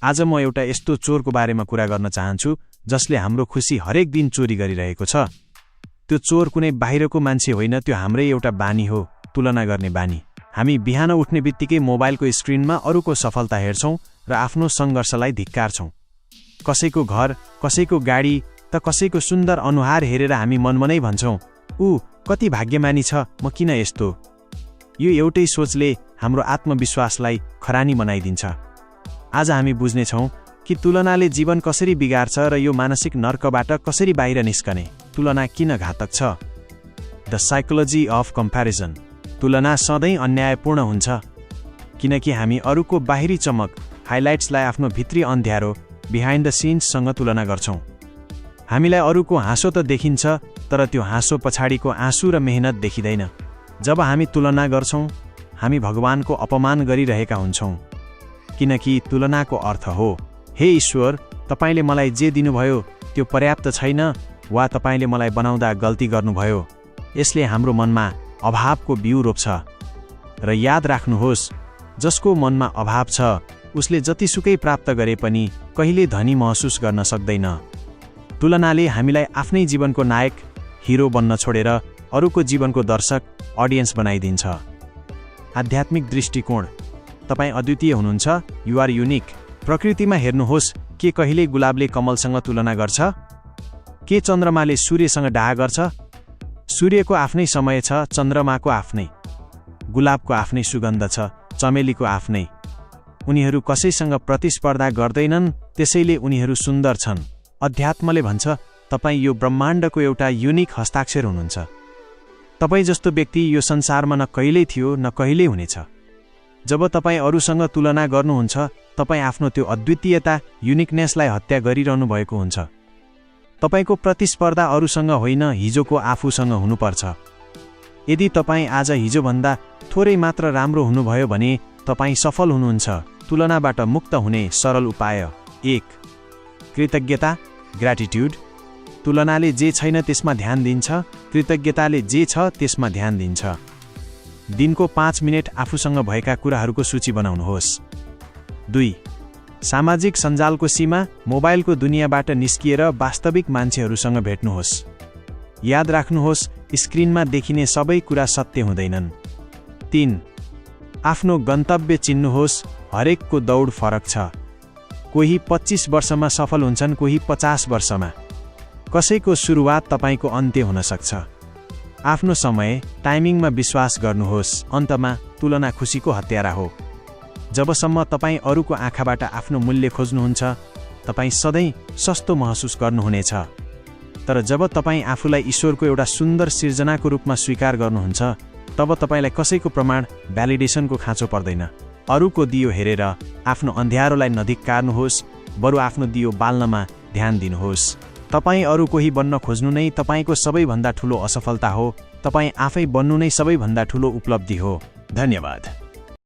आज म एउटा यस्तो चोरको बारेमा कुरा गर्न चाहन्छु जसले हाम्रो खुसी हरेक दिन चोरी गरिरहेको छ। त्यो चोर कुनै बाहिरको मान्छे होइन, त्यो हाम्रै एउटा बानी हो, तुलना गर्ने बानी। हामी बिहान उठ्ने बित्तिकै मोबाइलको स्क्रिनमा अरूको सफलता हेर्छौं र आफ्नो सङ्घर्षलाई धिक्कारछौं। कसैको घर, कसैको गाडी त कसैको सुन्दर अनुहार हेरेर हामी मनमनै भन्छौं, ऊ कति भाग्यमानी छ, म किन यस्तो। यो एउटै सोचले हाम्रो आत्मविश्वासलाई खरानी बनाइदिन्छ। आज हामी बुझ्नेछौं कि तुलनाले जीवन कसरी बिगार्छ र यो मानसिक नर्कबाट कसरी बाहिर निस्कने। तुलना किन घातक छ? The psychology of comparison. तुलना सधैँ अन्यायपूर्ण हुन्छ, किनकि हामी अरूको बाहिरी चमक, हाइलाइट्सलाई आफ्नो भित्री अँध्यारो, बिहाइन्ड द सिन्ससँग तुलना गर्छौं। हामीलाई अरूको हाँसो त देखिन्छ, तर त्यो हाँसो पछाडिको आँसु र मेहनत देखिँदैन। जब हामी तुलना गर्छौं, हामी भगवानको अपमान गरिरहेका हुन्छौं, किनकि तुलनाको अर्थ हो, हे ईश्वर, तपाईले मलाई जे दिनुभयो त्यो पर्याप्त छैन, वा तपाईले मलाई बनाउँदा गल्ती गर्नुभयो। यसले हाम्रो मनमा अभावको बिउ रोप्छ। र याद राख्नुहोस्, जसको मनमा अभाव छ उसले जतिसुकै प्राप्त गरे पनि कहिले धनी महसुस गर्न सक्दैन। तुलनाले हामीलाई आफ्नै जीवनको नायक, हिरो बन्न छोडेर अरूको जीवनको दर्शक, अडियन्स बनाइदिन्छ। आध्यात्मिक दृष्टिकोण। तपाईँ अद्वितीय हुनुहुन्छ, यु आर युनिक। प्रकृतिमा हेर्नुहोस्, के कहिले गुलाबले कमलसँग तुलना गर्छ? के चन्द्रमाले सूर्यसँग डाहा गर्छ? सूर्यको आफ्नै समय छ, चन्द्रमाको आफ्नै। गुलाबको आफ्नै सुगन्ध छ, चमेलीको आफ्नै। उनीहरू कसैसँग प्रतिस्पर्धा गर्दैनन्, त्यसैले उनीहरू सुन्दर छन्। अध्यात्मले भन्छ, तपाईँ यो ब्रह्माण्डको एउटा युनिक हस्ताक्षर हुनुहुन्छ। तपाईँ जस्तो व्यक्ति यो संसारमा न कहिल्यै थियो, न कहिल्यै हुनेछ। जब तपाईँ अरूसँग तुलना गर्नुहुन्छ, तपाईँ आफ्नो त्यो अद्वितीयता, युनिकनेसलाई हत्या गरिरहनु भएको हुन्छ। तपाईको प्रतिस्पर्धा अरूसँग होइन, हिजोको आफूसँग हुनुपर्छ। यदि तपाईँ आज हिजोभन्दा थोरै मात्र राम्रो हुनुभयो भने तपाईँ सफल हुनुहुन्छ। तुलनाबाट मुक्त हुने सरल उपाय। 1. कृतज्ञता, ग्र्याटिट्युड। तुलनाले जे छैन त्यसमा ध्यान दिन्छ, कृतज्ञताले जे छ त्यसमा ध्यान दिन्छ। दिनको 5 मिनेट आफूसँग भएका कुराहरूको सूची बनाउनुहोस्। 2. सामाजिक सञ्जालको सीमा, मोबाइलको दुनियाँबाट निस्किएर वास्तविक मान्छेहरूसँग भेट्नुहोस्। याद राख्नुहोस्, स्क्रिनमा देखिने सबै कुरा सत्य हुँदैनन्। 3. आफ्नो गन्तव्य चिन्नुहोस्, हरेकको दौड फरक छ। कोही 25 वर्षमा सफल हुन्छन्, कोही 50 वर्षमा। कसैको सुरुवात तपाईको अन्त्य हुन सक्छ। आफ्नो समय, टाइमिङमा विश्वास गर्नुहोस्। अन्तमा, तुलना खुसीको हत्यारा हो। जबसम्म तपाईँ अरूको आँखाबाट आफ्नो मूल्य खोज्नुहुन्छ, तपाईँ सधैँ सस्तो महसुस गर्नुहुनेछ। तर जब तपाईँ आफूलाई ईश्वरको एउटा सुन्दर सिर्जनाको रूपमा स्वीकार गर्नुहुन्छ, तब तपाईलाई कसैको प्रमाण, भ्यालिडेसनको खाँचो पर्दैन। अरूको दियो हेरेर आफ्नो अँध्यारोलाई नधिक्कारनुहोस्, बरु आफ्नो दियो बाल्नमा ध्यान दिनुहोस्। तपाईँ अरू कोही बन्न खोज्नु नै तपाईँको सबैभन्दा ठुलो असफलता हो। तपाईँ आफै बन्नु नै सबैभन्दा ठुलो उपलब्धि हो। धन्यवाद।